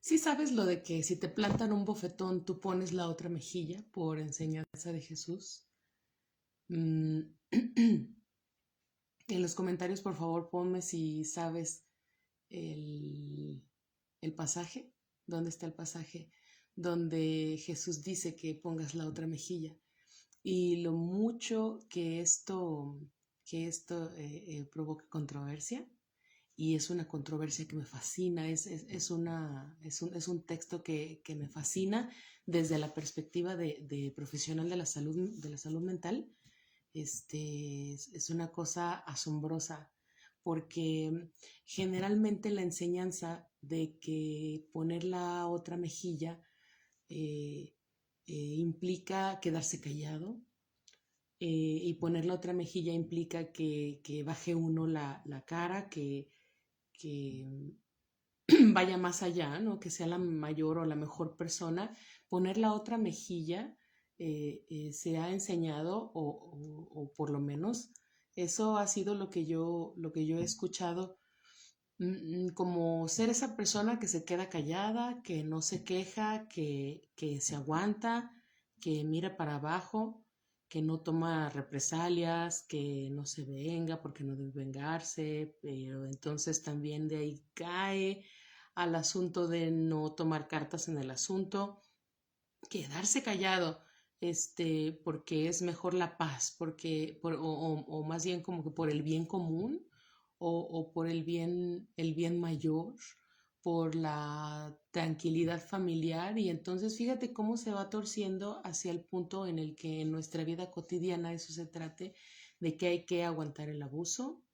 Sí sabes lo de que si te plantan un bofetón, tú pones la otra mejilla por enseñanza de Jesús. Mm, En los comentarios, por favor, ponme si sabes el, el pasaje, dónde está el pasaje donde Jesús dice que pongas la otra mejilla. Y lo mucho que esto provoca controversia, y es una controversia que me fascina, es un texto que me fascina desde la perspectiva de profesional de la salud mental. Es una cosa asombrosa porque generalmente la enseñanza de que poner la otra mejilla eh, implica quedarse callado, y poner la otra mejilla implica que baje uno la cara, que vaya más allá, ¿no? Que sea la mayor o la mejor persona. Poner la otra mejilla se ha enseñado o por lo menos eso ha sido lo que yo he escuchado, como ser esa persona que se queda callada, que no se queja, que se aguanta, que mira para abajo, que no toma represalias, que no se venga porque no debe vengarse, pero entonces también de ahí cae al asunto de no tomar cartas en el asunto, quedarse callado, porque es mejor la paz, o más bien como que por el bien común, o por el bien mayor, por la tranquilidad familiar. Y entonces fíjate cómo se va torciendo hacia el punto en el que en nuestra vida cotidiana eso se trate de que hay que aguantar el abuso,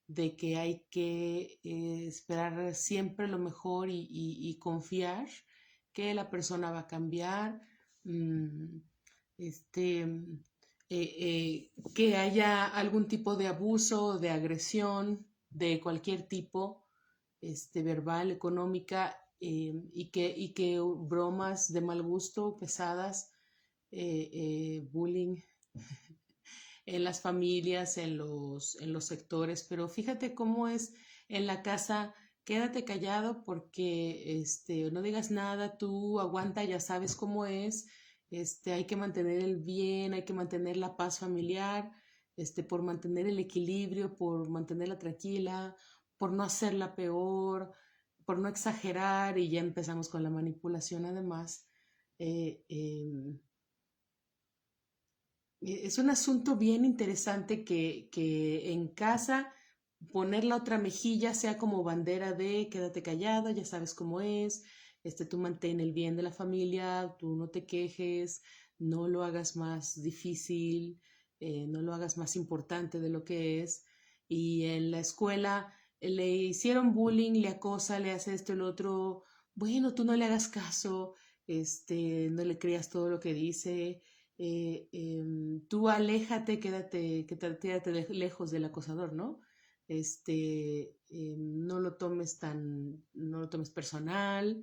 de que hay que esperar siempre lo mejor y confiar que la persona va a cambiar, mm, que haya algún tipo de abuso, de agresión, de cualquier tipo, verbal, económica, y que bromas de mal gusto, pesadas, bullying en las familias, en los sectores, pero fíjate cómo es en la casa. Quédate callado porque no digas nada, tú aguanta, ya sabes cómo es. Hay que mantener el bien, hay que mantener la paz familiar, por mantener el equilibrio, por mantenerla tranquila, por no hacerla peor, por no exagerar. Y ya empezamos con la manipulación además. Eh, em, es un asunto bien interesante que en casa poner la otra mejilla sea como bandera de quédate callada, ya sabes cómo es, tú mantén el bien de la familia, tú no te quejes, no lo hagas más difícil, no lo hagas más importante de lo que es. Y en la escuela le hicieron bullying, le acosa, le hace esto y lo otro. Bueno, tú no le hagas caso, no le creas todo lo que dice. Tú aléjate, quédate lejos del acosador, ¿no? No lo tomes personal.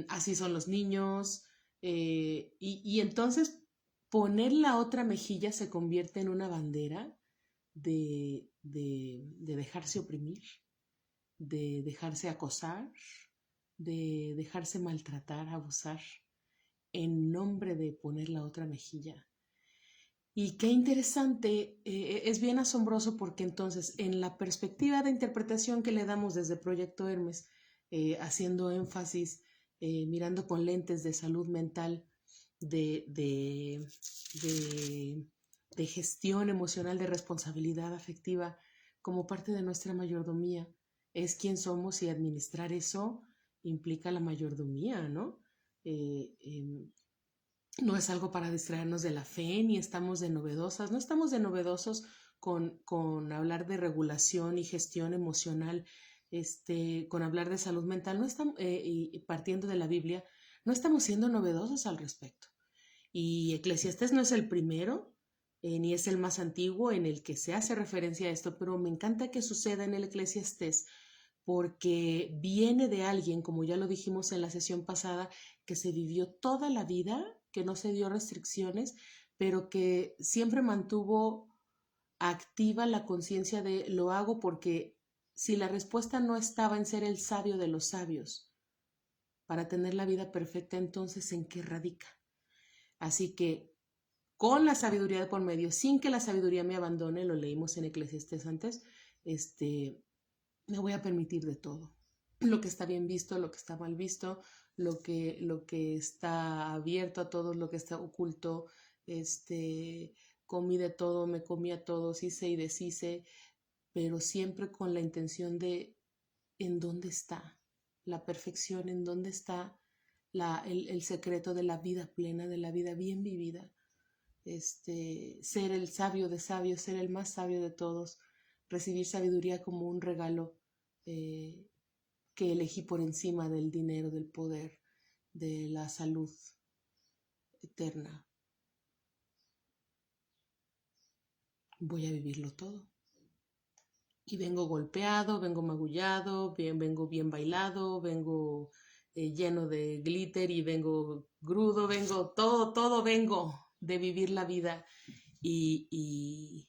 Así son los niños. Y entonces poner la otra mejilla se convierte en una bandera de dejarse oprimir, de dejarse acosar, de dejarse maltratar, abusar, en nombre de poner la otra mejilla. Y qué interesante, es bien asombroso porque entonces en la perspectiva de interpretación que le damos desde Proyecto Hermes, haciendo énfasis, mirando con lentes de salud mental, de, de, de, de gestión emocional, de responsabilidad afectiva, como parte de nuestra mayordomía, es quién somos, y administrar eso implica la mayordomía, ¿no? Eh, eh, no es algo para distraernos de la fe, ni estamos de novedosas, no estamos de novedosos con hablar de regulación y gestión emocional, con hablar de salud mental, no estamos, y partiendo de la Biblia, no estamos siendo novedosos al respecto. Y Eclesiastés no es el primero, ni es el más antiguo en el que se hace referencia a esto, pero me encanta que suceda en el Eclesiastés porque viene de alguien, como ya lo dijimos en la sesión pasada, que se vivió toda la vida, que no se dio restricciones, pero que siempre mantuvo activa la conciencia de lo hago porque si la respuesta no estaba en ser el sabio de los sabios, para tener la vida perfecta, entonces ¿en qué radica? Así que con la sabiduría de por medio, sin que la sabiduría me abandone, lo leímos en Eclesiastés antes, me voy a permitir de todo. Lo que está bien visto, lo que está mal visto, lo que está abierto a todos, lo que está oculto, comí de todo, me comí a todos, hice y deshice, pero siempre con la intención de en dónde está la perfección, en dónde está el secreto de la vida plena, de la vida bien vivida. Ser el sabio de sabios, ser el más sabio de todos, recibir sabiduría como un regalo que elegí por encima del dinero, del poder, de la salud eterna. Voy a vivirlo todo. Y vengo golpeado, vengo magullado, vengo bien bailado, vengo lleno de glitter y vengo grudo, vengo todo vengo de vivir la vida y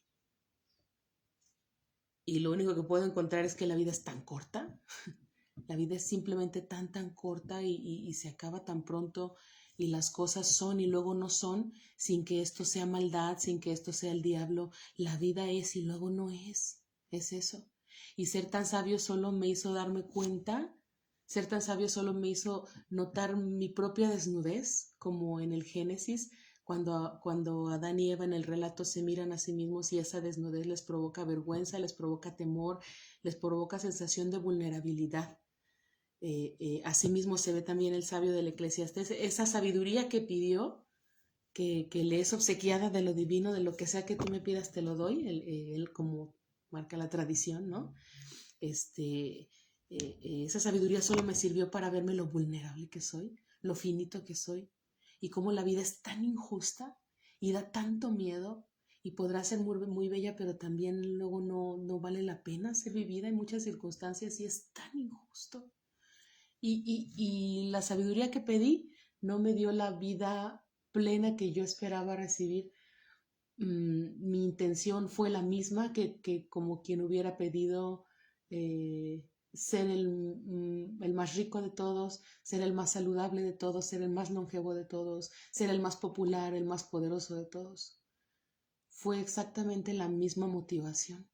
lo único que puedo encontrar es que la vida es tan corta, la vida es simplemente tan corta y se acaba tan pronto y las cosas son y luego no son, sin que esto sea maldad, sin que esto sea el diablo, la vida es y luego no es eso. Y ser tan sabio solo me hizo darme cuenta, ser tan sabio solo me hizo notar mi propia desnudez, como en el Génesis, cuando Adán y Eva en el relato se miran a sí mismos y esa desnudez les provoca vergüenza, les provoca temor, les provoca sensación de vulnerabilidad. Asimismo se ve también el sabio del Eclesiastés, esa sabiduría que pidió, que le es obsequiada de lo divino, de lo que sea que tú me pidas te lo doy, él como marca la tradición, ¿no? Esa sabiduría solo me sirvió para verme lo vulnerable que soy, lo finito que soy, y cómo la vida es tan injusta y da tanto miedo, y podrá ser muy bella, pero también luego no vale la pena ser vivida en muchas circunstancias y es tan injusto. Y la sabiduría que pedí no me dio la vida plena que yo esperaba recibir. Mi intención fue la misma que como quien hubiera pedido ser el más rico de todos, ser el más saludable de todos, ser el más longevo de todos, ser el más popular, el más poderoso de todos. Fue exactamente la misma motivación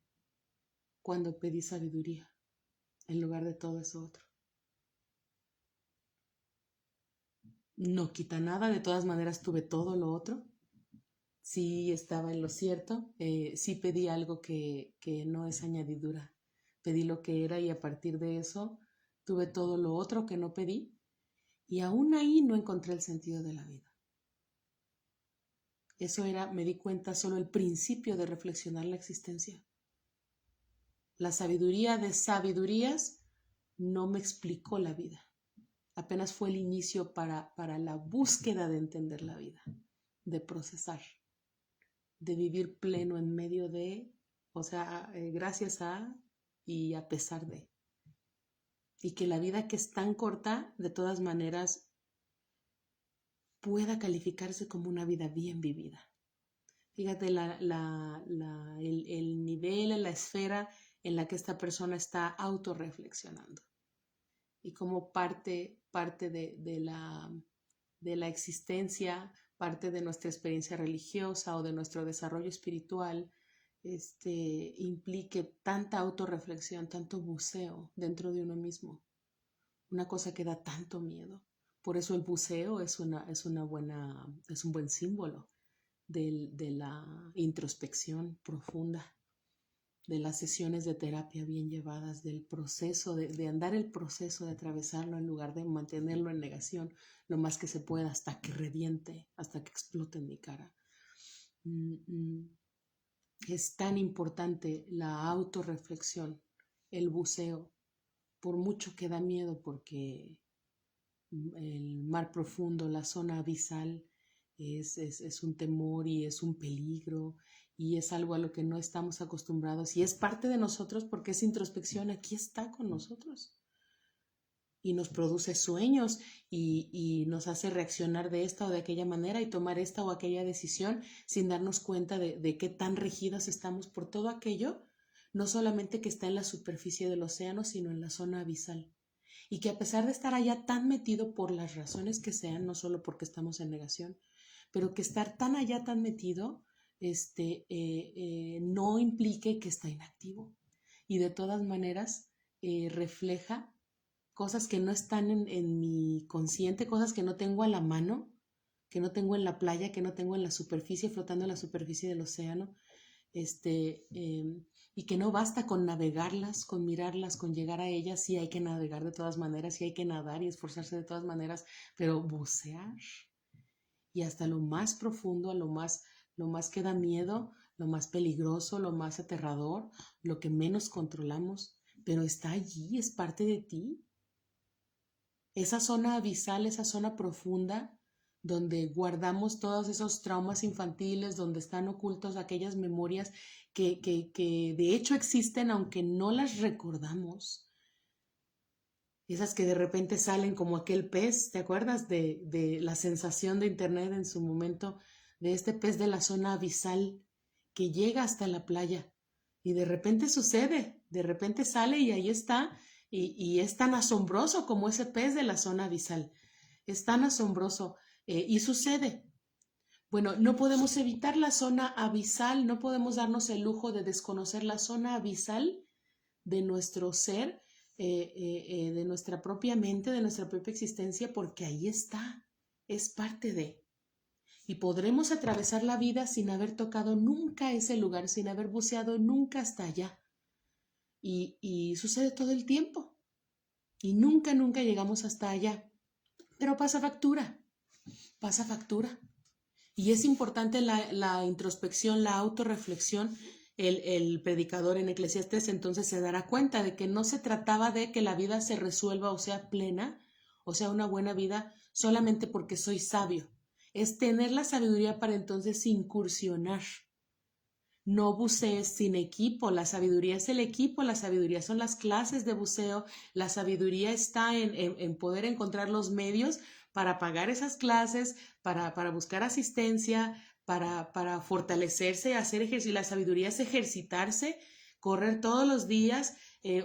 cuando pedí sabiduría en lugar de todo eso otro. No quita nada, de todas maneras tuve todo lo otro. Sí estaba en lo cierto, sí pedí algo que no es añadidura. Pedí lo que era y a partir de eso tuve todo lo otro que no pedí y aún ahí no encontré el sentido de la vida. Eso era, me di cuenta, solo el principio de reflexionar la existencia. La sabiduría de sabidurías no me explicó la vida. Apenas fue el inicio para la búsqueda de entender la vida, de procesar, de vivir pleno en medio de, o sea, gracias a y a pesar de. Y que la vida que es tan corta, de todas maneras, pueda calificarse como una vida bien vivida. Fíjate el nivel, la esfera en la que esta persona está autorreflexionando. Y como parte de la existencia, parte de nuestra experiencia religiosa o de nuestro desarrollo espiritual, implique tanta autorreflexión, tanto buceo dentro de uno mismo. Una cosa que da tanto miedo. Por eso el buceo es un buen símbolo de la introspección profunda, de las sesiones de terapia bien llevadas, del proceso, de andar el proceso, de atravesarlo en lugar de mantenerlo en negación lo más que se pueda hasta que reviente, hasta que explote en mi cara. Es tan importante la autorreflexión, el buceo, por mucho que da miedo porque el mar profundo, la zona abisal, es un temor y es un peligro y es algo a lo que no estamos acostumbrados y es parte de nosotros porque esa introspección aquí está con nosotros y nos produce sueños y nos hace reaccionar de esta o de aquella manera y tomar esta o aquella decisión sin darnos cuenta de qué tan regidos estamos por todo aquello, no solamente que está en la superficie del océano, sino en la zona abisal. y que a pesar de estar allá tan metido por las razones que sean, no solo porque estamos en negación, pero que estar tan allá, tan metido, no implique que está inactivo. Y de todas maneras refleja cosas que no están en mi consciente, cosas que no tengo a la mano, que no tengo en la playa, que no tengo en la superficie, flotando en la superficie del océano, y que no basta con navegarlas, con mirarlas, con llegar a ellas. Sí hay que navegar de todas maneras, sí hay que nadar y esforzarse de todas maneras, pero bucear y hasta lo más profundo, lo más que da miedo, lo más peligroso, lo más aterrador, lo que menos controlamos, pero está allí, es parte de ti. Esa zona abisal, esa zona profunda, donde guardamos todos esos traumas infantiles, donde están ocultos aquellas memorias que de hecho existen aunque no las recordamos. Esas que de repente salen como aquel pez, ¿te acuerdas de la sensación de internet en su momento, de este pez de la zona abisal que llega hasta la playa y de repente sucede, de repente sale y ahí está y es tan asombroso como ese pez de la zona abisal, es tan asombroso y sucede. Bueno, no podemos evitar la zona abisal, no podemos darnos el lujo de desconocer la zona abisal de nuestro ser, de nuestra propia mente, de nuestra propia existencia, porque ahí está, es parte de. Y podremos atravesar la vida sin haber tocado nunca ese lugar, sin haber buceado nunca hasta allá. Y sucede todo el tiempo. Y nunca, nunca llegamos hasta allá. Pero pasa factura, pasa factura. Y es importante la introspección, la autorreflexión. El predicador en Eclesiastés entonces se dará cuenta de que no se trataba de que la vida se resuelva o sea plena, o sea una buena vida solamente porque soy sabio. Es tener la sabiduría para entonces incursionar. No bucees sin equipo, la sabiduría es el equipo, la sabiduría son las clases de buceo, la sabiduría está en poder encontrar los medios para pagar esas clases, para buscar asistencia, para fortalecerse, hacer ejercicio. La sabiduría es ejercitarse, correr todos los días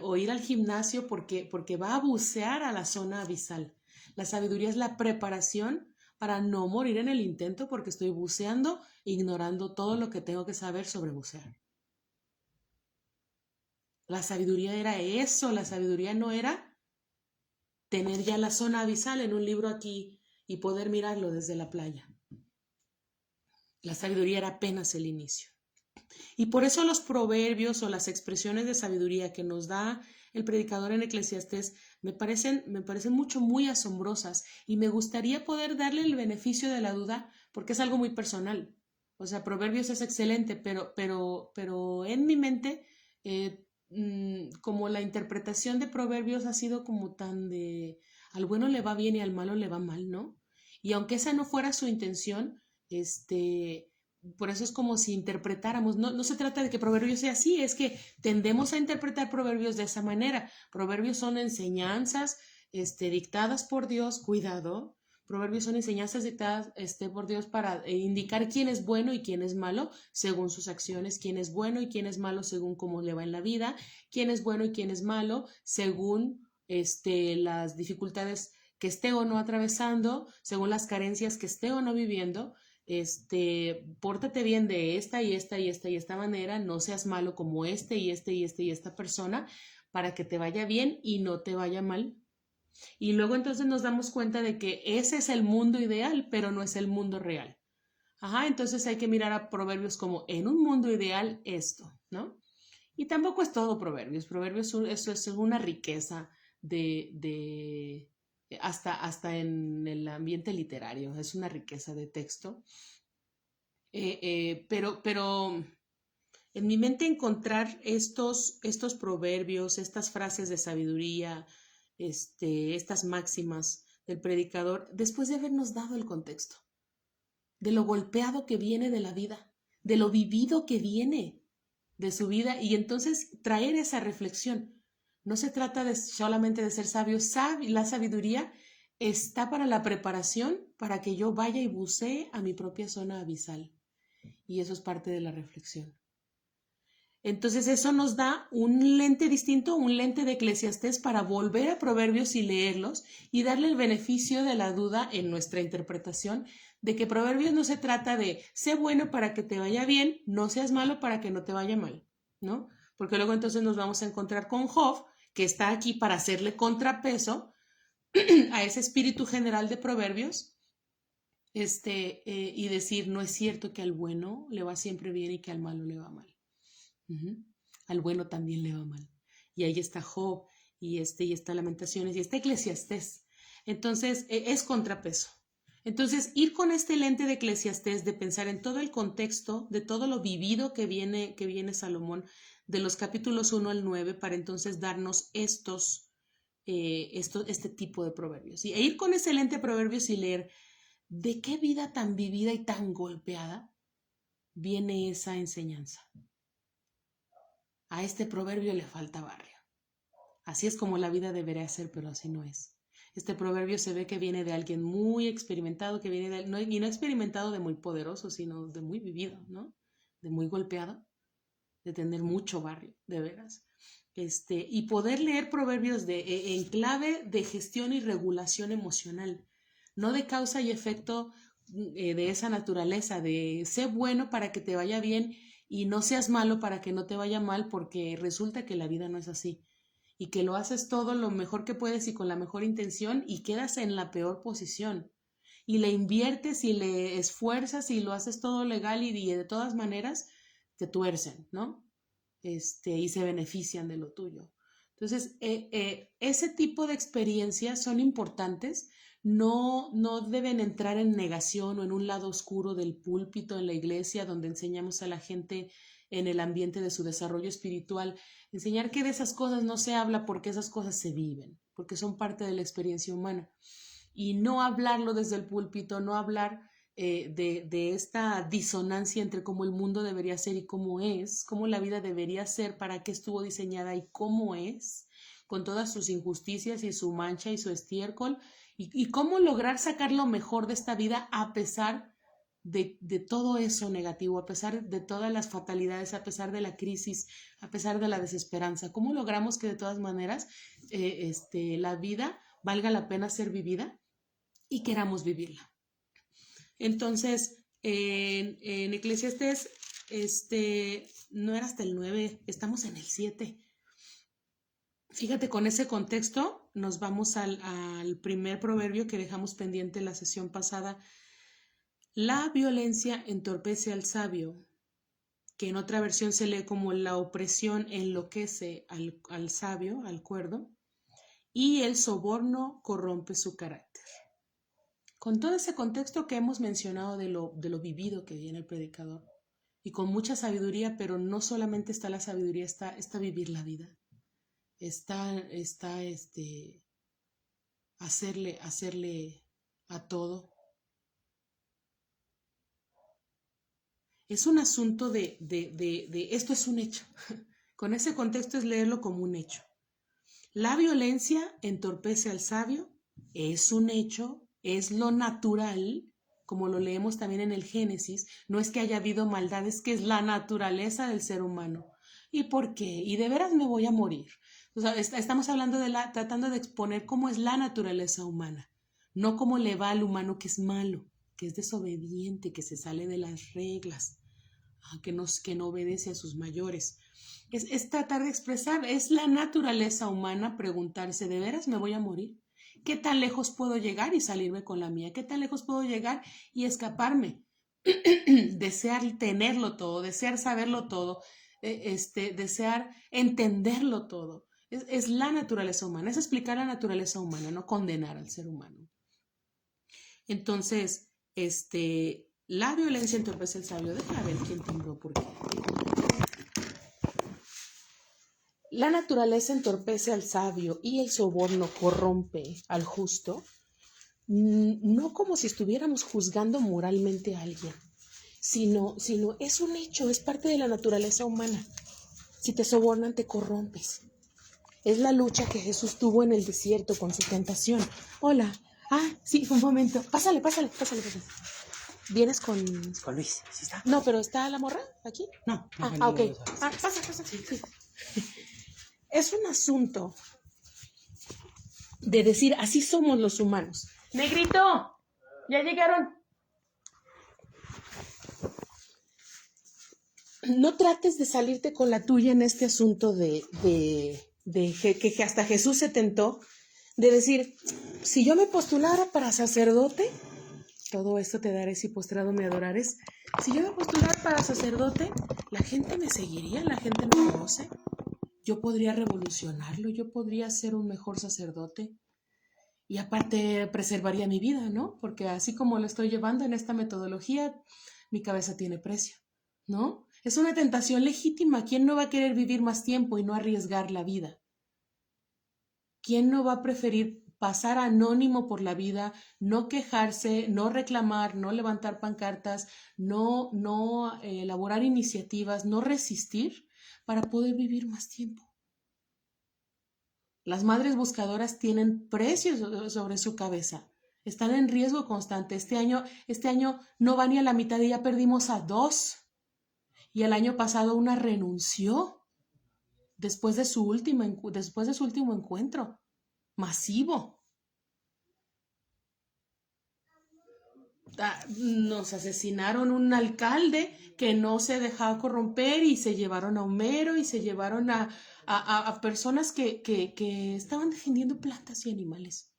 o ir al gimnasio porque va a bucear a la zona abisal. La sabiduría es la preparación para no morir en el intento porque estoy buceando, ignorando todo lo que tengo que saber sobre bucear. La sabiduría era eso, la sabiduría no era tener ya la zona abisal en un libro aquí y poder mirarlo desde la playa. La sabiduría era apenas el inicio. Y por eso los proverbios o las expresiones de sabiduría que nos da el predicador en Eclesiastés me parecen muy asombrosas y me gustaría poder darle el beneficio de la duda porque es algo muy personal. O sea, Proverbios es excelente, pero en mi mente, como la interpretación de Proverbios ha sido como tan de al bueno le va bien y al malo le va mal, ¿no? Y aunque esa no fuera su intención, por eso es como si interpretáramos, no se trata de que Proverbios sea así, es que tendemos a interpretar Proverbios de esa manera. Proverbios son enseñanzas dictadas por Dios, cuidado. Proverbios son enseñanzas dictadas por Dios para indicar quién es bueno y quién es malo según sus acciones, quién es bueno y quién es malo según cómo le va en la vida, quién es bueno y quién es malo según las dificultades que esté o no atravesando, según las carencias que esté o no viviendo. Pórtate bien de esta y esta y esta y esta manera, no seas malo como y esta persona para que te vaya bien y no te vaya mal. Y luego entonces nos damos cuenta de que ese es el mundo ideal, pero no es el mundo real. Ajá, entonces hay que mirar a Proverbios como en un mundo ideal esto, ¿no? Y tampoco es todo Proverbios. Proverbios es una riqueza de hasta en el ambiente literario, es una riqueza de texto. Pero en mi mente encontrar estos proverbios, estas frases de sabiduría, estas máximas del predicador, después de habernos dado el contexto, de lo golpeado que viene de la vida, de lo vivido que viene de su vida, y entonces traer esa reflexión. No se trata solamente de ser sabio, la sabiduría está para la preparación para que yo vaya y bucee a mi propia zona abisal. Y eso es parte de la reflexión. Entonces eso nos da un lente distinto, un lente de Eclesiastés para volver a Proverbios y leerlos y darle el beneficio de la duda en nuestra interpretación de que Proverbios no se trata de sé bueno para que te vaya bien, no seas malo para que no te vaya mal, ¿no? Porque luego entonces nos vamos a encontrar con Job, que está aquí para hacerle contrapeso a ese espíritu general de Proverbios, y decir, no es cierto que al bueno le va siempre bien y que al malo le va mal. Al bueno también le va mal. Y ahí está Job, y está Lamentaciones, y está Eclesiastés. Entonces, es contrapeso. Entonces, ir con este lente de Eclesiastés, de pensar en todo el contexto, de todo lo vivido que viene Salomón, de los capítulos 1 al 9, para entonces darnos este tipo de proverbios. E ir con ese lente de proverbios y leer de qué vida tan vivida y tan golpeada viene esa enseñanza. A este proverbio le falta barrio. Así es como la vida debería ser, pero así no es. Este proverbio se ve que viene de alguien muy experimentado, que viene de, no, y no experimentado de muy poderoso, sino de muy vivido, ¿no? De muy golpeado, de tener mucho barrio, de veras. Y poder leer proverbios en clave de gestión y regulación emocional, no de causa y efecto de esa naturaleza, de sé bueno para que te vaya bien y no seas malo para que no te vaya mal, porque resulta que la vida no es así y que lo haces todo lo mejor que puedes y con la mejor intención y quedas en la peor posición y le inviertes y le esfuerzas y lo haces todo legal y de todas maneras te tuercen, ¿no? Y se benefician de lo tuyo. Entonces, ese tipo de experiencias son importantes, no deben entrar en negación o en un lado oscuro del púlpito en la iglesia donde enseñamos a la gente en el ambiente de su desarrollo espiritual, enseñar que de esas cosas no se habla porque esas cosas se viven, porque son parte de la experiencia humana. Y no hablarlo desde el púlpito, no hablar de esta disonancia entre cómo el mundo debería ser y cómo es, cómo la vida debería ser, para qué estuvo diseñada y cómo es, con todas sus injusticias y su mancha y su estiércol, y cómo lograr sacar lo mejor de esta vida a pesar de todo eso negativo, a pesar de todas las fatalidades, a pesar de la crisis, a pesar de la desesperanza. ¿Cómo logramos que de todas maneras la vida valga la pena ser vivida y queramos vivirla? Entonces, en Eclesiastés, no era hasta el 9, estamos en el 7. Fíjate, con ese contexto nos vamos al primer proverbio que dejamos pendiente la sesión pasada. La violencia entorpece al sabio, que en otra versión se lee como la opresión enloquece al sabio, al cuerdo, y el soborno corrompe su carácter. Con todo ese contexto que hemos mencionado de lo vivido que viene el predicador, y con mucha sabiduría, pero no solamente está la sabiduría, está vivir la vida, está hacerle a todo. Es un asunto de esto es un hecho. Con ese contexto es leerlo como un hecho. La violencia entorpece al sabio, es un hecho, es lo natural, como lo leemos también en el Génesis. No es que haya habido maldad, es que es la naturaleza del ser humano. ¿Y por qué? ¿Y de veras me voy a morir? O sea, estamos hablando tratando de exponer cómo es la naturaleza humana, no cómo le va al humano que es malo, que es desobediente, que se sale de las reglas, que no obedece a sus mayores. Es tratar de expresar, es la naturaleza humana preguntarse, ¿de veras me voy a morir? ¿Qué tan lejos puedo llegar y salirme con la mía? ¿Qué tan lejos puedo llegar y escaparme? Desear tenerlo todo, desear saberlo todo, desear entenderlo todo. Es la naturaleza humana, es explicar la naturaleza humana, no condenar al ser humano. Entonces, la violencia entorpece al sabio. Déjame ver quién tembló por qué. La naturaleza entorpece al sabio y el soborno corrompe al justo, no como si estuviéramos juzgando moralmente a alguien, sino es un hecho, es parte de la naturaleza humana. Si te sobornan, te corrompes. Es la lucha que Jesús tuvo en el desierto con su tentación. Hola. Ah, sí, un momento. Pásale. ¿Vienes con...? Con Luis, ¿sí está? No, pero ¿está la morra aquí? No. Ok. Pasa. Sí. Es un asunto de decir, así somos los humanos. Negrito, ya llegaron. No trates de salirte con la tuya en este asunto de que hasta Jesús se tentó de decir, si yo me postulara para sacerdote, todo esto te daré si postrado me adorares. Si yo me postulara para sacerdote, la gente me seguiría, la gente me conoce. Yo podría revolucionarlo, yo podría ser un mejor sacerdote. Y aparte preservaría mi vida, ¿no? Porque así como lo estoy llevando en esta metodología, mi cabeza tiene precio, ¿no? Es una tentación legítima. ¿Quién no va a querer vivir más tiempo y no arriesgar la vida? ¿Quién no va a preferir pasar anónimo por la vida, no quejarse, no reclamar, no levantar pancartas, no elaborar iniciativas, no resistir para poder vivir más tiempo? Las madres buscadoras tienen precios sobre su cabeza. Están en riesgo constante. Este año no va ni a la mitad y ya perdimos a 2. Y el año pasado una renunció después de su último encuentro masivo. Nos asesinaron un alcalde que no se dejaba corromper y se llevaron a Homero y se llevaron a personas que estaban defendiendo plantas y animales,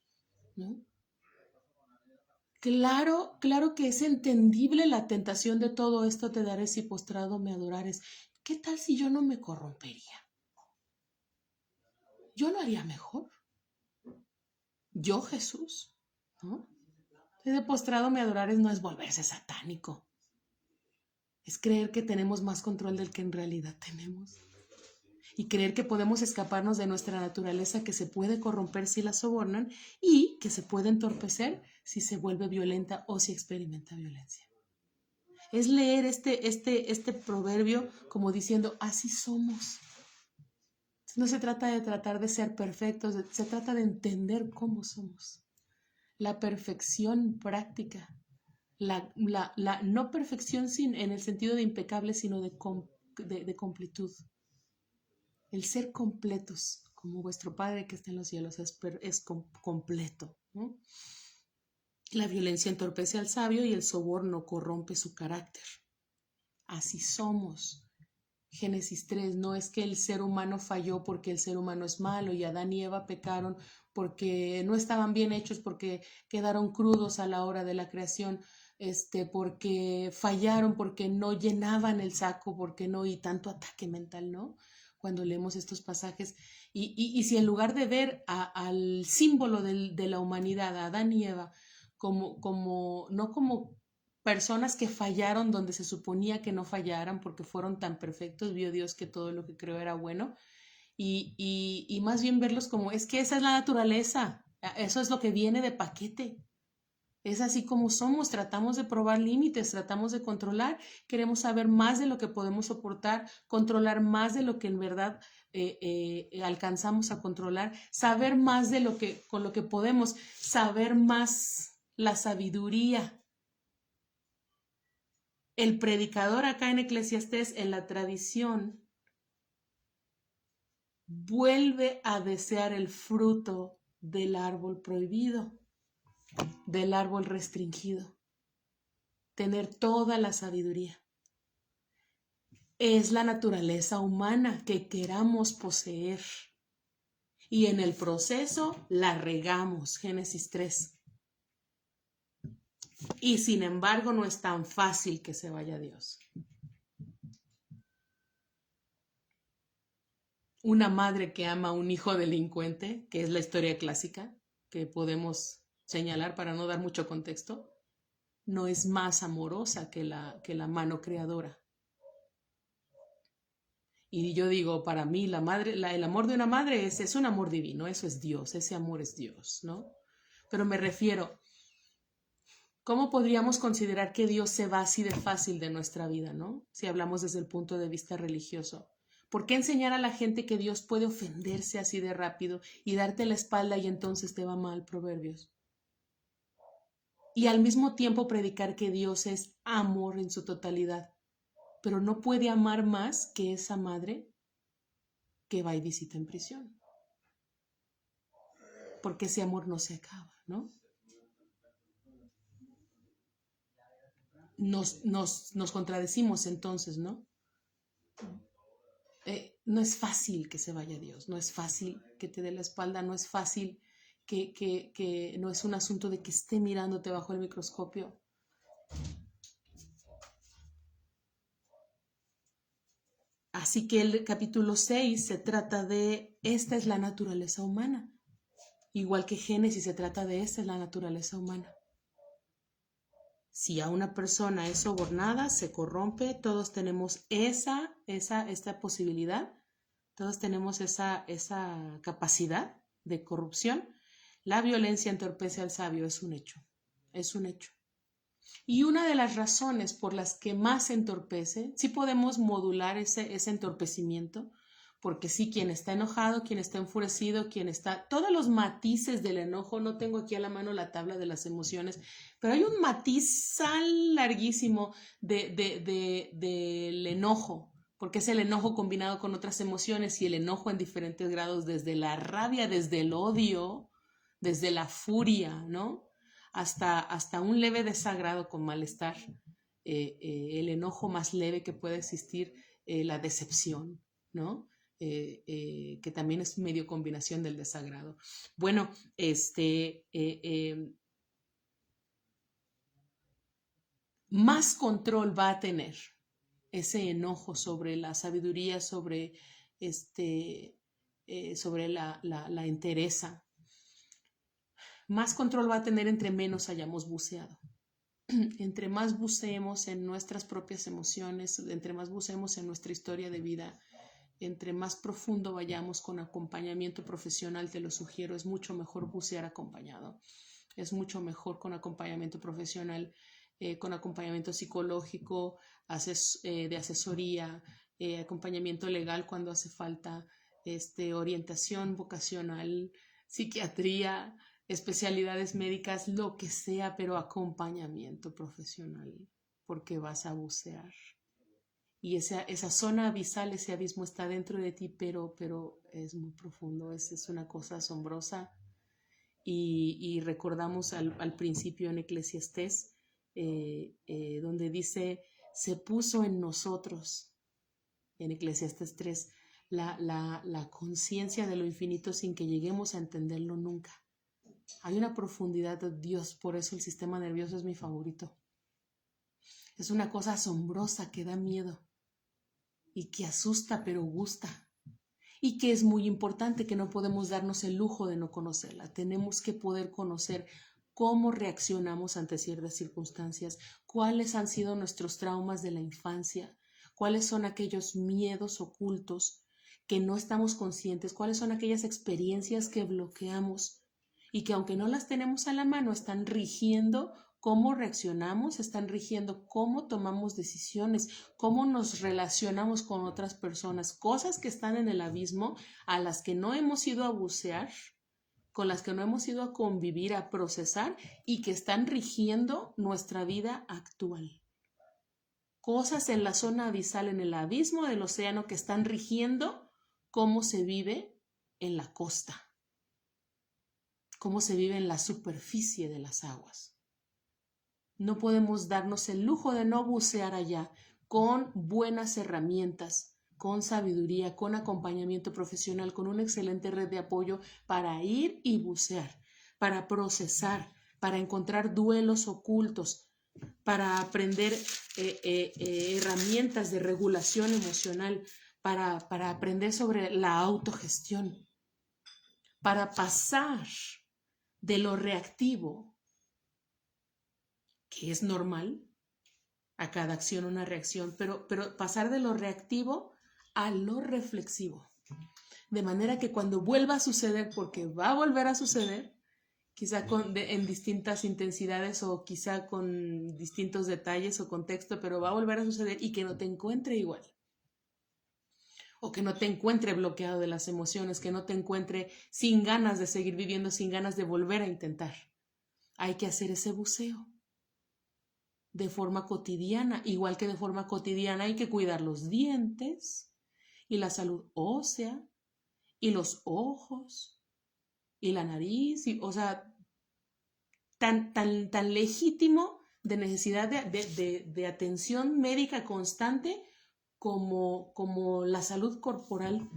¿no? Claro que es entendible la tentación de todo esto te daré si postrado me adorares. ¿Qué tal si yo no me corrompería? Yo lo haría mejor. Yo, Jesús, ¿no? De postrado me adorares no es volverse satánico. Es creer que tenemos más control del que en realidad tenemos. Y creer que podemos escaparnos de nuestra naturaleza que se puede corromper si la sobornan y que se puede entorpecer si se vuelve violenta o si experimenta violencia. Es leer este proverbio como diciendo, así somos. No se trata de tratar de ser perfectos, se trata de entender cómo somos. La perfección práctica, la no perfección en el sentido de impecable, sino de completud. El ser completos, como vuestro Padre que está en los cielos es completo, ¿no? La violencia entorpece al sabio y el soborno corrompe su carácter. Así somos. Génesis 3, no es que el ser humano falló porque el ser humano es malo y Adán y Eva pecaron porque no estaban bien hechos, porque quedaron crudos a la hora de la creación, porque fallaron, porque no llenaban el saco, porque no, y tanto ataque mental, ¿no? Cuando leemos estos pasajes, y si en lugar de ver al símbolo de la humanidad, a Adán y Eva, no como personas que fallaron donde se suponía que no fallaran porque fueron tan perfectos, vio Dios que todo lo que creó era bueno, y más bien verlos como, es que esa es la naturaleza, eso es lo que viene de paquete, es así como somos, tratamos de probar límites, tratamos de controlar, queremos saber más de lo que podemos soportar, controlar más de lo que en verdad alcanzamos a controlar, saber más de con lo que podemos, saber más la sabiduría. El predicador acá en Eclesiastés, en la tradición, vuelve a desear el fruto del árbol prohibido, del árbol restringido, tener toda la sabiduría. Es la naturaleza humana que queramos poseer y en el proceso la regamos, Génesis 3. Y sin embargo no es tan fácil que se vaya Dios. Una madre que ama a un hijo delincuente, que es la historia clásica que podemos señalar para no dar mucho contexto, no es más amorosa que la mano creadora. Y yo digo, para mí el amor de una madre es un amor divino, eso es Dios, ese amor es Dios, ¿no? Pero me refiero, ¿cómo podríamos considerar que Dios se va así de fácil de nuestra vida, ¿no? Si hablamos desde el punto de vista religioso. ¿Por qué enseñar a la gente que Dios puede ofenderse así de rápido y darte la espalda y entonces te va mal? Proverbios. y al mismo tiempo predicar que Dios es amor en su totalidad, pero no puede amar más que esa madre que va y visita en prisión, porque ese amor no se acaba, ¿no? Nos contradecimos entonces, ¿no? No es fácil que se vaya Dios, no es fácil que te dé la espalda, no es fácil que no es un asunto de que esté mirándote bajo el microscopio. Así que el capítulo 6 se trata de esta es la naturaleza humana, igual que Génesis se trata de esta es la naturaleza humana. Si a una persona es sobornada, se corrompe, todos tenemos esta posibilidad, todos tenemos esa capacidad de corrupción. La violencia entorpece al sabio, es un hecho, es un hecho. Y una de las razones por las que más se entorpece, sí podemos modular ese entorpecimiento, porque sí, quien está enojado, quien está enfurecido, todos los matices del enojo, no tengo aquí a la mano la tabla de las emociones, pero hay un matiz larguísimo del enojo, porque es el enojo combinado con otras emociones y el enojo en diferentes grados, desde la rabia, desde el odio, desde la furia, ¿no? Hasta un leve desagrado con malestar, el enojo más leve que puede existir, la decepción, ¿no? Que también es medio combinación del desagrado. Bueno, más control va a tener ese enojo sobre la sabiduría, sobre la entereza. Más control va a tener entre menos hayamos buceado. Entre más buceemos en nuestras propias emociones, entre más buceemos en nuestra historia de vida, entre más profundo vayamos con acompañamiento profesional, te lo sugiero, es mucho mejor bucear acompañado, es mucho mejor con acompañamiento profesional, con acompañamiento psicológico, de asesoría, acompañamiento legal cuando hace falta, orientación vocacional, psiquiatría, especialidades médicas, lo que sea, pero acompañamiento profesional, porque vas a bucear. Y esa zona abisal, ese abismo está dentro de ti, pero es muy profundo, es una cosa asombrosa. Y recordamos al principio en Eclesiastés, donde dice, se puso en nosotros, en Eclesiastés 3, la conciencia de lo infinito sin que lleguemos a entenderlo nunca. Hay una profundidad de Dios, por eso el sistema nervioso es mi favorito. Es una cosa asombrosa que da miedo y que asusta pero gusta. Y que es muy importante, que no podemos darnos el lujo de no conocerla. Tenemos que poder conocer cómo reaccionamos ante ciertas circunstancias, cuáles han sido nuestros traumas de la infancia, cuáles son aquellos miedos ocultos que no estamos conscientes, cuáles son aquellas experiencias que bloqueamos y que aunque no las tenemos a la mano, están rigiendo cómo reaccionamos, están rigiendo cómo tomamos decisiones, cómo nos relacionamos con otras personas, cosas que están en el abismo a las que no hemos ido a bucear, con las que no hemos ido a convivir, a procesar y que están rigiendo nuestra vida actual. Cosas en la zona abisal, en el abismo del océano, que están rigiendo cómo se vive en la costa, cómo se vive en la superficie de las aguas. No podemos darnos el lujo de no bucear allá con buenas herramientas, con sabiduría, con acompañamiento profesional, con una excelente red de apoyo para ir y bucear, para procesar, para encontrar duelos ocultos, para aprender herramientas de regulación emocional, para aprender sobre la autogestión, para pasar de lo reactivo, que es normal, a cada acción una reacción, pero pasar de lo reactivo a lo reflexivo. De manera que cuando vuelva a suceder, porque va a volver a suceder, quizá en distintas intensidades o quizá con distintos detalles o contexto, pero va a volver a suceder y que no te encuentre igual. O que no te encuentre bloqueado de las emociones, que no te encuentre sin ganas de seguir viviendo, sin ganas de volver a intentar. hay que hacer ese buceo de forma cotidiana, igual que de forma cotidiana hay que cuidar los dientes y la salud ósea y los ojos y la nariz, o sea, tan legítimo de necesidad de atención médica constante como la salud corporal,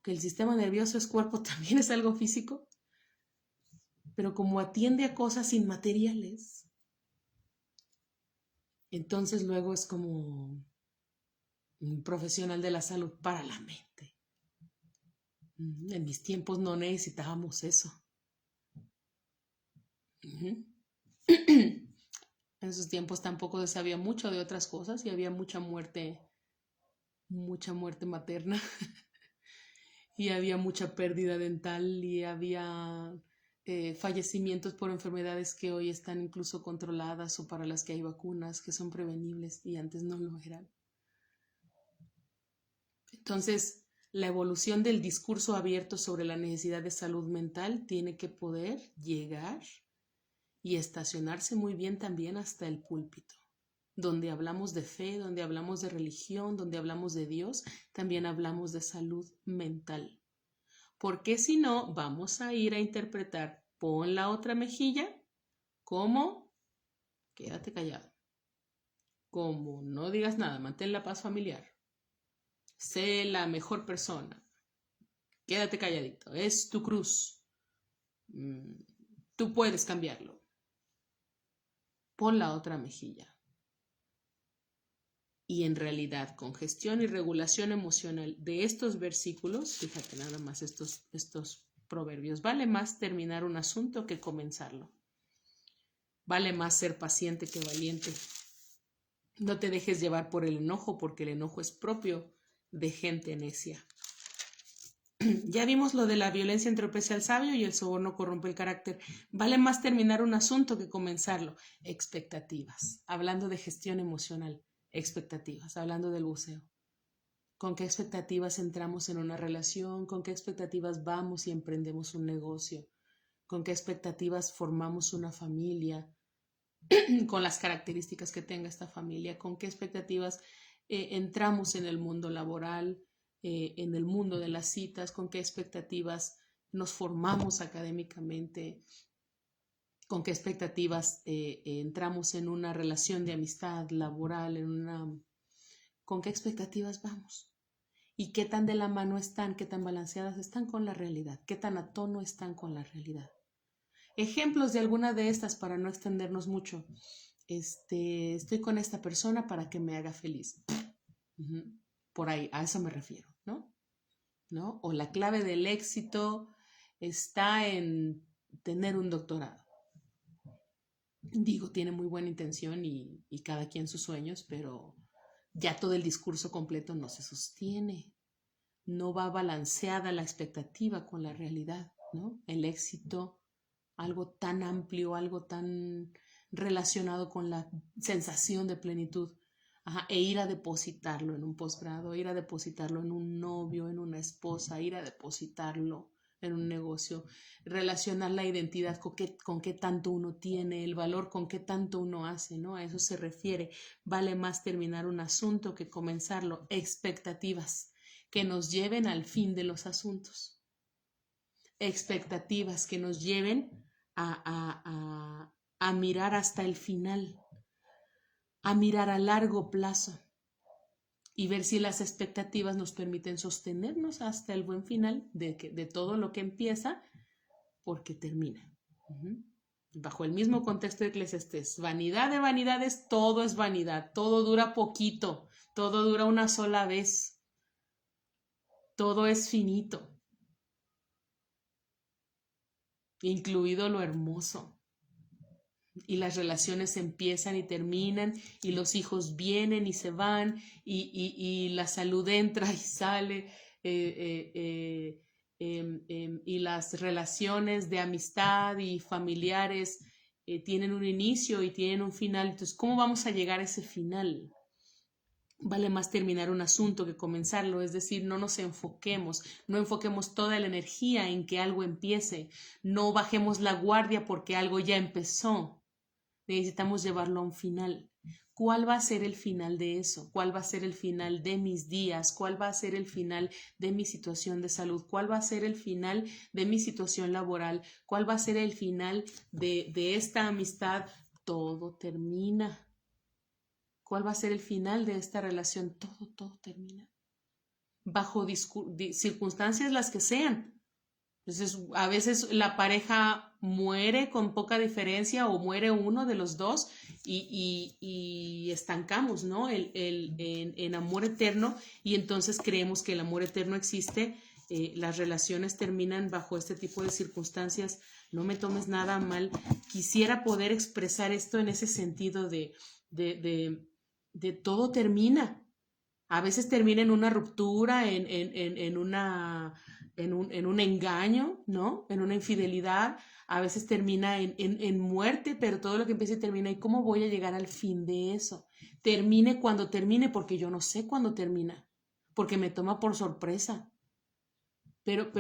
que el sistema nervioso es cuerpo, también es algo físico, pero como atiende a cosas inmateriales, entonces luego es como un profesional de la salud para la mente. En mis tiempos no necesitábamos eso. En esos tiempos tampoco se sabía mucho de otras cosas y había mucha muerte materna y había mucha pérdida dental y había fallecimientos por enfermedades que hoy están incluso controladas o para las que hay vacunas que son prevenibles y antes no lo eran. Entonces, la evolución del discurso abierto sobre la necesidad de salud mental tiene que poder llegar y estacionarse muy bien también hasta el púlpito, donde hablamos de fe, donde hablamos de religión, donde hablamos de Dios, también hablamos de salud mental. Porque si no, vamos a ir a interpretar pon la otra mejilla como quédate callado, como no digas nada, mantén la paz familiar, sé la mejor persona, quédate calladito, es tu cruz, tú puedes cambiarlo, pon la otra mejilla. Y en realidad, con gestión y regulación emocional de estos versículos, fíjate nada más estos proverbios, vale más terminar un asunto que comenzarlo. Vale más ser paciente que valiente. No te dejes llevar por el enojo, porque el enojo es propio de gente necia. Ya vimos lo de la violencia entorpece al sabio y el soborno corrompe el carácter. Vale más terminar un asunto que comenzarlo. Expectativas. Hablando de gestión emocional. Expectativas, hablando del buceo. ¿Con qué expectativas entramos en una relación? ¿Con qué expectativas vamos y emprendemos un negocio? ¿Con qué expectativas formamos una familia? Con las características que tenga esta familia. ¿Con qué expectativas entramos en el mundo laboral, en el mundo de las citas? ¿Con qué expectativas nos formamos académicamente? ¿Con qué expectativas entramos en una relación de amistad laboral, con qué expectativas vamos? ¿Y qué tan de la mano están, qué tan balanceadas están con la realidad? ¿Qué tan a tono están con la realidad? Ejemplos de alguna de estas para no extendernos mucho. Estoy con esta persona para que me haga feliz. Por ahí, a eso me refiero, ¿no? O la clave del éxito está en tener un doctorado. Digo, tiene muy buena intención y cada quien sus sueños, pero ya todo el discurso completo no se sostiene. No va balanceada la expectativa con la realidad, ¿no? El éxito, algo tan amplio, algo tan relacionado con la sensación de plenitud, e ir a depositarlo en un posgrado, ir a depositarlo en un novio, en una esposa, ir a depositarlo en un negocio, relacionar la identidad con qué tanto uno tiene, el valor con qué tanto uno hace, ¿no? A eso se refiere. Vale más terminar un asunto que comenzarlo. Expectativas que nos lleven al fin de los asuntos. Expectativas que nos lleven a mirar hasta el final, a mirar a largo plazo y ver si las expectativas nos permiten sostenernos hasta el buen final de todo lo que empieza, porque termina. Bajo el mismo contexto de Eclesiastés, vanidad de vanidades, todo es vanidad, todo dura poquito, todo dura una sola vez, todo es finito, incluido lo hermoso. Y las relaciones empiezan y terminan y los hijos vienen y se van y la salud entra y sale y las relaciones de amistad y familiares tienen un inicio y tienen un final. Entonces, ¿cómo vamos a llegar a ese final? Vale más terminar un asunto que comenzarlo, es decir, no nos enfoquemos, no enfoquemos toda la energía en que algo empiece, no bajemos la guardia porque algo ya empezó. Necesitamos llevarlo a un final. ¿Cuál va a ser el final de eso? ¿Cuál va a ser el final de mis días? ¿Cuál va a ser el final de mi situación de salud? ¿Cuál va a ser el final de mi situación laboral? ¿Cuál va a ser el final de esta amistad? Todo termina. ¿Cuál va a ser el final de esta relación? Todo termina. Bajo circunstancias las que sean. Entonces, a veces la pareja muere con poca diferencia o muere uno de los dos y estancamos, ¿no? En amor eterno y entonces creemos que el amor eterno existe. Las relaciones terminan bajo este tipo de circunstancias. No me tomes nada mal. Quisiera poder expresar esto en ese sentido de todo termina. A veces termina en una ruptura, en un engaño, ¿no? En una infidelidad. A veces termina en muerte, pero todo lo que empieza y termina. ¿Y cómo voy a llegar al fin de eso? Termine cuando termine, porque yo no sé cuándo termina, porque me toma por sorpresa. Pero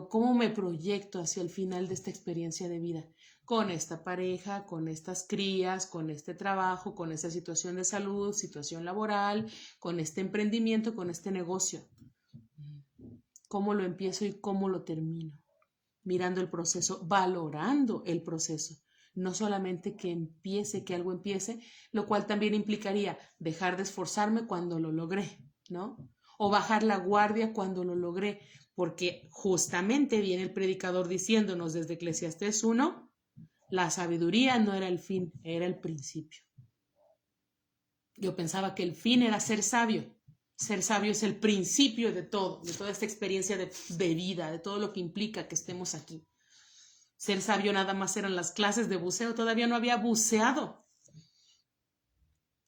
¿cómo me proyecto hacia el final de esta experiencia de vida? Con esta pareja, con estas crías, con este trabajo, con esta situación de salud, situación laboral, con este emprendimiento, con este negocio. ¿Cómo lo empiezo y cómo lo termino? Mirando el proceso, valorando el proceso. No solamente que empiece, que algo empiece, lo cual también implicaría dejar de esforzarme cuando lo logré, ¿no? O bajar la guardia cuando lo logré, porque justamente viene el predicador diciéndonos desde Eclesiastés 1, la sabiduría no era el fin, era el principio. Yo pensaba que el fin era ser sabio. Ser sabio es el principio de todo, de toda esta experiencia de vida, de todo lo que implica que estemos aquí. Ser sabio nada más eran las clases de buceo, todavía no había buceado.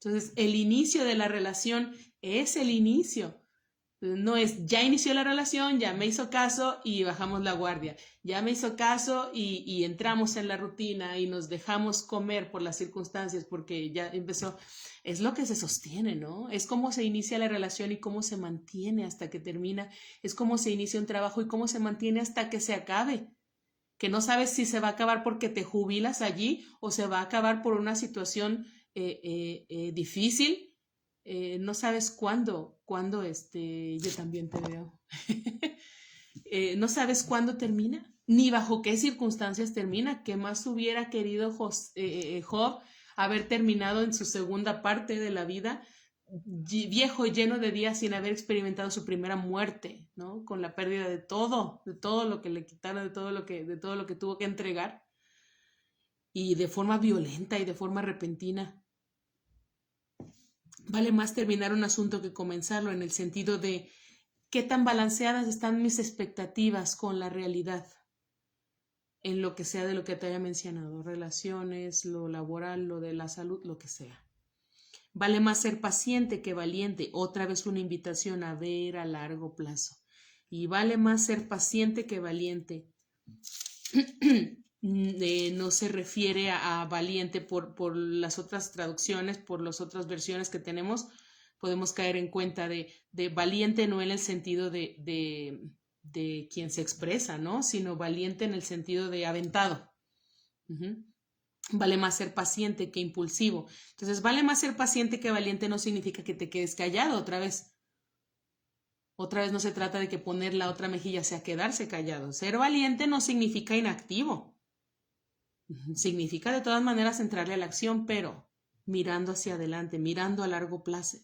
Entonces, el inicio de la relación es el inicio. No es, ya inició la relación, ya me hizo caso y bajamos la guardia. Ya me hizo caso y entramos en la rutina y nos dejamos comer por las circunstancias porque ya empezó. Es lo que se sostiene, ¿no? Es cómo se inicia la relación y cómo se mantiene hasta que termina. Es cómo se inicia un trabajo y cómo se mantiene hasta que se acabe. Que no sabes si se va a acabar porque te jubilas allí o se va a acabar por una situación difícil. No sabes cuándo yo también te veo. No sabes cuándo termina, ni bajo qué circunstancias termina. ¿Qué más hubiera querido Job haber terminado en su segunda parte de la vida, viejo y lleno de días sin haber experimentado su primera muerte, ¿no? Con la pérdida de todo lo que le quitaron, de todo lo que tuvo que entregar, y de forma violenta y de forma repentina. Vale más terminar un asunto que comenzarlo, en el sentido de qué tan balanceadas están mis expectativas con la realidad, en lo que sea de lo que te haya mencionado, relaciones, lo laboral, lo de la salud, lo que sea. Vale más ser paciente que valiente, otra vez una invitación a ver a largo plazo. Y vale más ser paciente que valiente. No se refiere a valiente por las otras traducciones, por las otras versiones que tenemos. Podemos caer en cuenta de valiente no en el sentido de quien se expresa, ¿no? Sino valiente en el sentido de aventado. Vale más ser paciente que impulsivo. Entonces, vale más ser paciente que valiente no significa que te quedes callado otra vez. Otra vez no se trata de que poner la otra mejilla sea quedarse callado. Ser valiente no significa inactivo. Significa de todas maneras entrarle a la acción, pero mirando hacia adelante, mirando a largo plazo.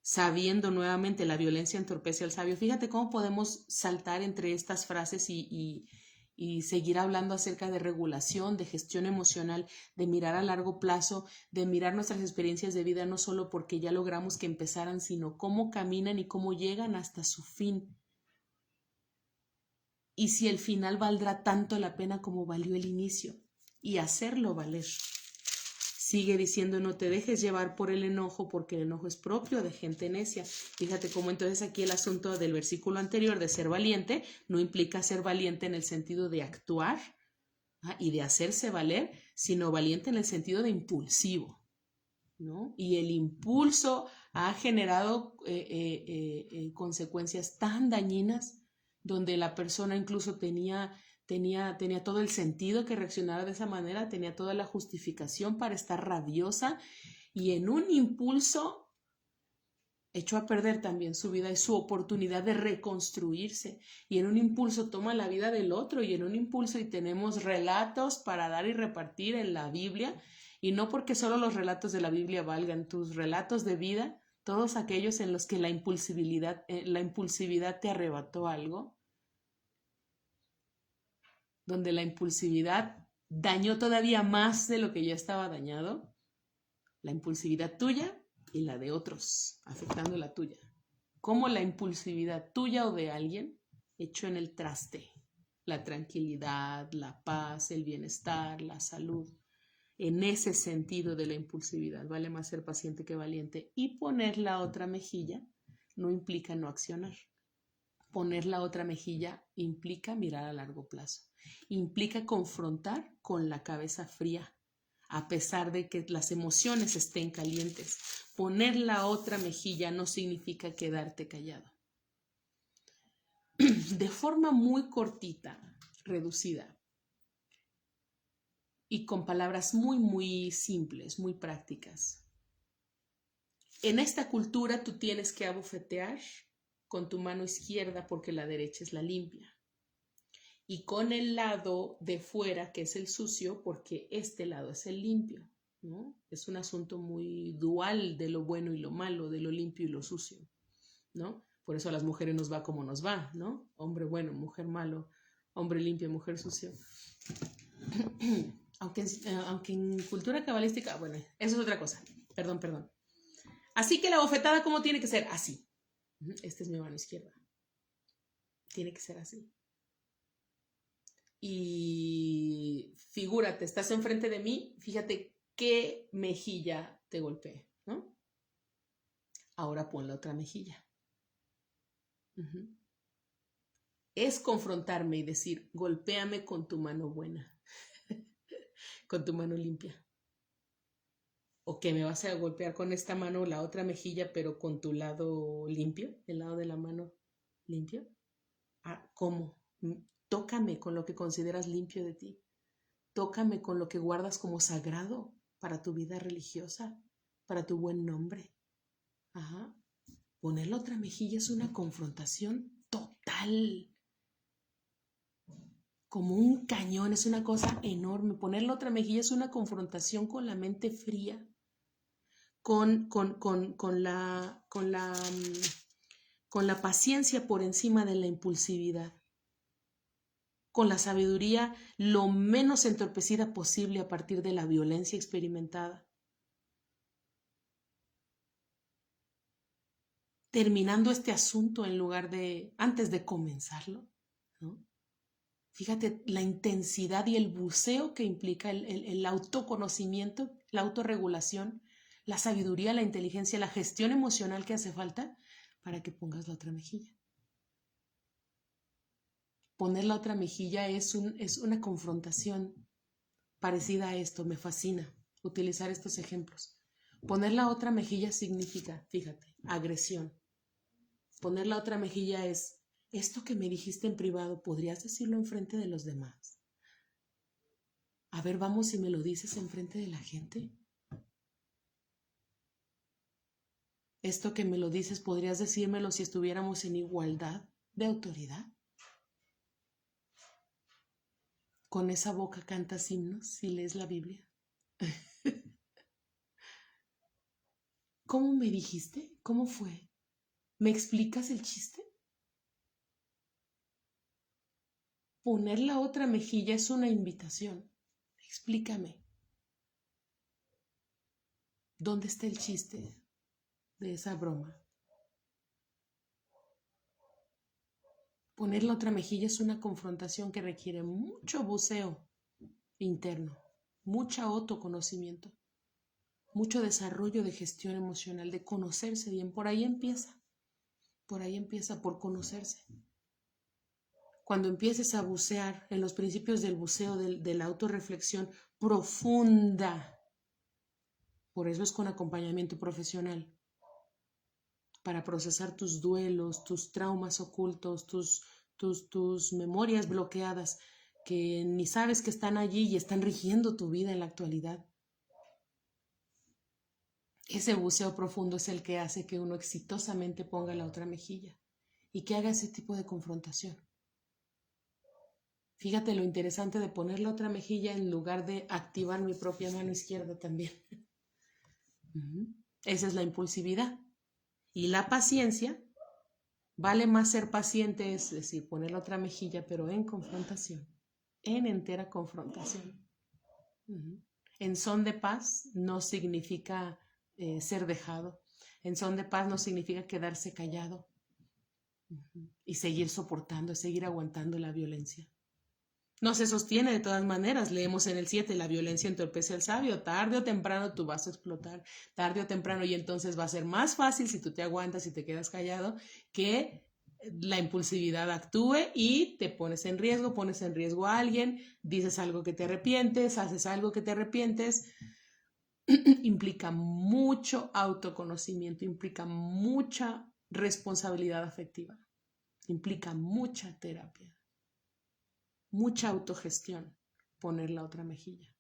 Sabiendo nuevamente la violencia entorpece al sabio. Fíjate cómo podemos saltar entre estas frases y seguir hablando acerca de regulación, de gestión emocional, de mirar a largo plazo, de mirar nuestras experiencias de vida no solo porque ya logramos que empezaran, sino cómo caminan y cómo llegan hasta su fin. Y si el final valdrá tanto la pena como valió el inicio, y hacerlo valer. Sigue diciendo, no te dejes llevar por el enojo, porque el enojo es propio de gente necia. Fíjate cómo entonces aquí el asunto del versículo anterior de ser valiente no implica ser valiente en el sentido de actuar y de hacerse valer, sino valiente en el sentido de impulsivo. ¿no? Y el impulso ha generado consecuencias tan dañinas donde la persona incluso tenía todo el sentido que reaccionara de esa manera, tenía toda la justificación para estar rabiosa y en un impulso echó a perder también su vida y su oportunidad de reconstruirse. Y en un impulso toma la vida del otro y en un impulso y tenemos relatos para dar y repartir en la Biblia. Y no porque solo los relatos de la Biblia valgan, tus relatos de vida, todos aquellos en los que la impulsividad te arrebató algo, donde la impulsividad dañó todavía más de lo que ya estaba dañado, la impulsividad tuya y la de otros, afectando la tuya. Como la impulsividad tuya o de alguien echó en el traste la tranquilidad, la paz, el bienestar, la salud. En ese sentido de la impulsividad, vale más ser paciente que valiente. Y poner la otra mejilla no implica no accionar. Poner la otra mejilla implica mirar a largo plazo. Implica confrontar con la cabeza fría, a pesar de que las emociones estén calientes. Poner la otra mejilla no significa quedarte callado. De forma muy cortita, reducida y con palabras muy, muy simples, muy prácticas. En esta cultura tú tienes que abofetear con tu mano izquierda porque la derecha es la limpia. Y con el lado de fuera, que es el sucio, porque este lado es el limpio, ¿no? Es un asunto muy dual de lo bueno y lo malo, de lo limpio y lo sucio, ¿no? Por eso a las mujeres nos va como nos va, ¿no? Hombre bueno, mujer malo, hombre limpio, mujer sucio. aunque en cultura cabalística, bueno, eso es otra cosa. Perdón. Así que la bofetada, ¿cómo tiene que ser? Así. Esta es mi mano izquierda. Tiene que ser así. Y figúrate, estás enfrente de mí, fíjate qué mejilla te golpeé, ¿no? Ahora pon la otra mejilla. Es confrontarme y decir, golpéame con tu mano buena, con tu mano limpia. O que me vas a golpear con esta mano la otra mejilla, pero con tu lado limpio, el lado de la mano limpio. ¿Cómo? Tócame con lo que consideras limpio de ti. Tócame con lo que guardas como sagrado para tu vida religiosa, para tu buen nombre. Poner la otra mejilla es una confrontación total. Como un cañón, es una cosa enorme. Poner la otra mejilla es una confrontación con la mente fría, con la paciencia por encima de la impulsividad, con la sabiduría lo menos entorpecida posible a partir de la violencia experimentada. Terminando este asunto en lugar de, antes de comenzarlo, ¿no? Fíjate la intensidad y el buceo que implica el autoconocimiento, la autorregulación, la sabiduría, la inteligencia, la gestión emocional que hace falta para que pongas la otra mejilla. Poner la otra mejilla es una confrontación parecida a esto. Me fascina utilizar estos ejemplos. Poner la otra mejilla significa, fíjate, agresión. Poner la otra mejilla es, esto que me dijiste en privado, ¿podrías decirlo enfrente de los demás? A ver, vamos si me lo dices enfrente de la gente. Esto que me lo dices, ¿podrías decírmelo si estuviéramos en igualdad de autoridad? Con esa boca cantas himnos si lees la Biblia. ¿Cómo me dijiste? ¿Cómo fue? ¿Me explicas el chiste? Poner la otra mejilla es una invitación. Explícame. ¿Dónde está el chiste de esa broma? Poner la otra mejilla es una confrontación que requiere mucho buceo interno, mucho autoconocimiento, mucho desarrollo de gestión emocional, de conocerse bien. Por ahí empieza por conocerse. Cuando empieces a bucear en los principios del buceo, de la autorreflexión profunda, Por eso es con acompañamiento profesional, para procesar tus duelos, tus traumas ocultos, tus memorias bloqueadas que ni sabes que están allí y están rigiendo tu vida en la actualidad. Ese buceo profundo es el que hace que uno exitosamente ponga la otra mejilla y que haga ese tipo de confrontación. Fíjate lo interesante de poner la otra mejilla en lugar de activar mi propia mano izquierda también. Esa es la impulsividad. Y la paciencia, vale más ser paciente, es decir, poner la otra mejilla, pero en confrontación, en entera confrontación. En son de paz no significa ser dejado. En son de paz no significa quedarse callado y seguir soportando, seguir aguantando la violencia. No se sostiene de todas maneras. Leemos en el 7, la violencia entorpece al sabio. Tarde o temprano tú vas a explotar, tarde o temprano, y entonces va a ser más fácil si tú te aguantas y te quedas callado que la impulsividad actúe y te pones en riesgo a alguien, dices algo que te arrepientes, haces algo que te arrepientes. Implica mucho autoconocimiento, implica mucha responsabilidad afectiva, implica mucha terapia, mucha autogestión, poner la otra mejilla.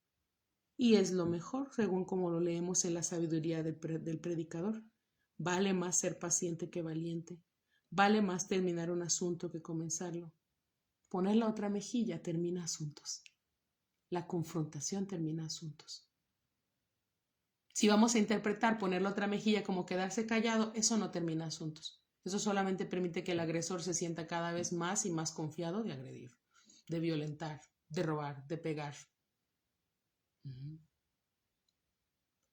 Y es lo mejor, según como lo leemos en la sabiduría del predicador. Vale más ser paciente que valiente. Vale más terminar un asunto que comenzarlo. Poner la otra mejilla termina asuntos. La confrontación termina asuntos. Si vamos a interpretar poner la otra mejilla como quedarse callado, eso no termina asuntos. Eso solamente permite que el agresor se sienta cada vez más y más confiado de agredir, de violentar, de robar, de pegar.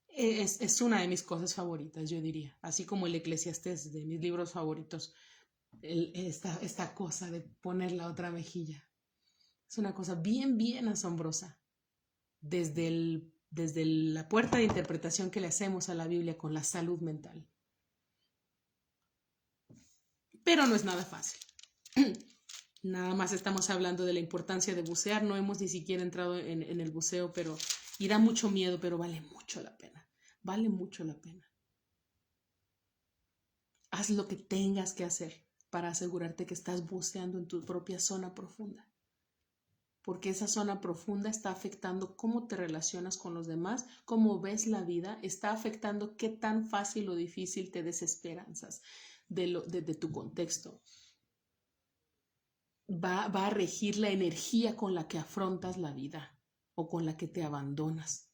Es una de mis cosas favoritas, yo diría, así como el Eclesiastés, de mis libros favoritos, esta cosa de poner la otra mejilla. Es una cosa bien, bien asombrosa. Desde la puerta de interpretación que le hacemos a la Biblia con la salud mental. Pero no es nada fácil. Nada más estamos hablando de la importancia de bucear, no hemos ni siquiera entrado en el buceo, y da mucho miedo, pero vale mucho la pena. Vale mucho la pena. Haz lo que tengas que hacer para asegurarte que estás buceando en tu propia zona profunda. Porque esa zona profunda está afectando cómo te relacionas con los demás, cómo ves la vida, está afectando qué tan fácil o difícil te desesperanzas de tu contexto. Va a regir la energía con la que afrontas la vida o con la que te abandonas.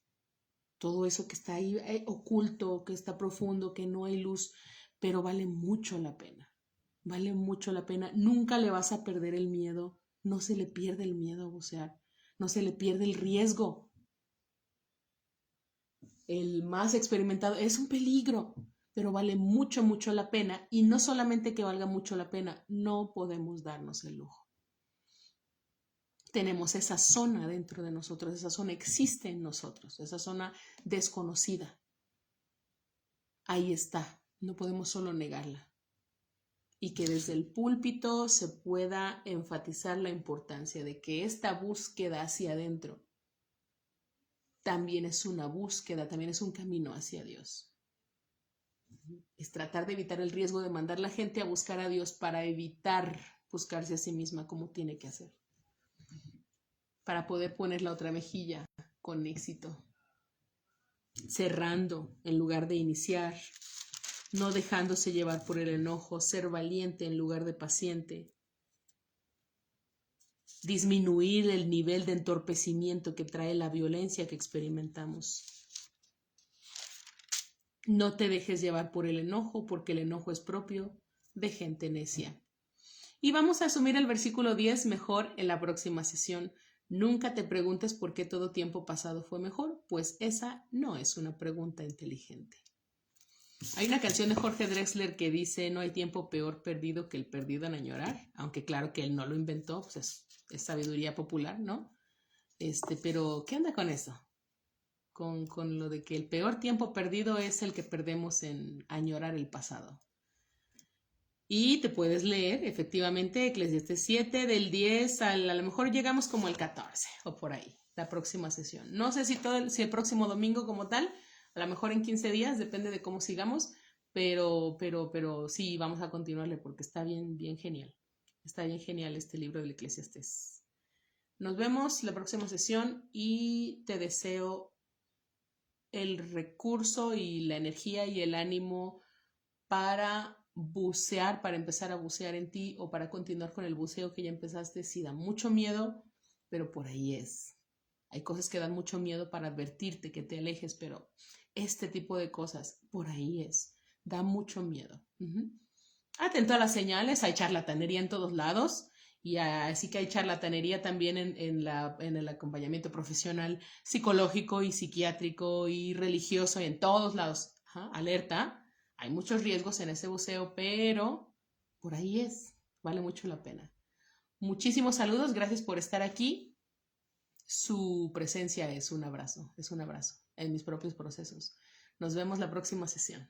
Todo eso que está ahí oculto, que está profundo, que no hay luz, pero vale mucho la pena. Vale mucho la pena. Nunca le vas a perder el miedo. No se le pierde el miedo a bucear. No se le pierde el riesgo. El más experimentado es un peligro, pero vale mucho, mucho la pena. Y no solamente que valga mucho la pena, no podemos darnos el lujo. Tenemos esa zona dentro de nosotros, esa zona existe en nosotros, esa zona desconocida. Ahí está, no podemos solo negarla. Y que desde el púlpito se pueda enfatizar la importancia de que esta búsqueda hacia adentro también es una búsqueda, también es un camino hacia Dios. Es tratar de evitar el riesgo de mandar a la gente a buscar a Dios para evitar buscarse a sí misma como tiene que hacer. Para poder poner la otra mejilla con éxito. Cerrando en lugar de iniciar. No dejándose llevar por el enojo, ser valiente en lugar de paciente. Disminuir el nivel de entorpecimiento que trae la violencia que experimentamos. No te dejes llevar por el enojo, porque el enojo es propio de gente necia. Y vamos a asumir el versículo 10 mejor en la próxima sesión. Nunca te preguntes por qué todo tiempo pasado fue mejor, pues esa no es una pregunta inteligente. Hay una canción de Jorge Drexler que dice: no hay tiempo peor perdido que el perdido en añorar, aunque claro que él no lo inventó, pues es sabiduría popular, ¿no? Pero ¿qué onda con eso? Con lo de que el peor tiempo perdido es el que perdemos en añorar el pasado. Y te puedes leer, efectivamente, Eclesiastés 7 del 10 a lo mejor llegamos como el 14 o por ahí, la próxima sesión. No sé si el próximo domingo como tal. A lo mejor en 15 días, depende de cómo sigamos, pero sí, vamos a continuarle porque está bien, bien genial. Está bien genial este libro del Eclesiastés. Nos vemos la próxima sesión y te deseo el recurso y la energía y el ánimo para bucear, para empezar a bucear en ti o para continuar con el buceo que ya empezaste. Sí, da mucho miedo, pero por ahí es. Hay cosas que dan mucho miedo para advertirte que te alejes, pero este tipo de cosas, por ahí es. Da mucho miedo. Atento a las señales, hay charlatanería en todos lados. Y así que hay charlatanería también en el acompañamiento profesional, psicológico y psiquiátrico y religioso, y en todos lados. Ajá, alerta, hay muchos riesgos en ese buceo, pero por ahí es, vale mucho la pena. Muchísimos saludos, gracias por estar aquí. Su presencia es un abrazo en mis propios procesos. Nos vemos la próxima sesión.